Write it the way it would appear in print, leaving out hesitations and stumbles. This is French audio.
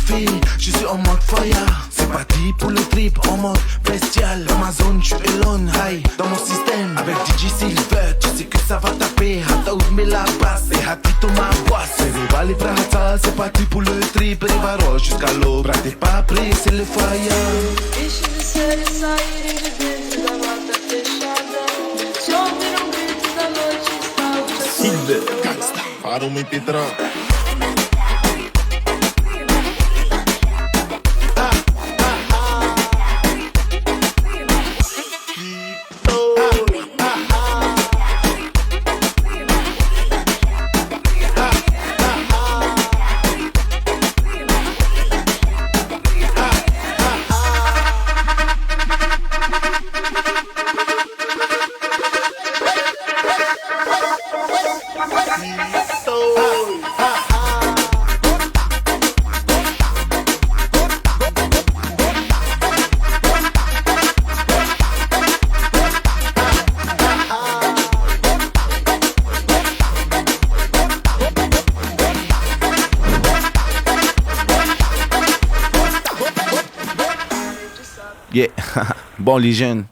filles, je suis en mode fire. C'est parti pour le trip en mode bestial. Dans ma zone, je suis alone, high dans mon système. Avec DJ Silver, tu sais que ça va taper. Hata mais la basse et hatito ma boisse. C'est vale pra hata, c'est parti pour le trip. Rivarò jusqu'à l'aube, pra t'es pas prêt, c'est le fire. Deixe de séries saírem de dentro da mata fechada. Se ouvir grito da noite está o Silver, gangsta, para uma MP3. Yeah, bon les jeunes,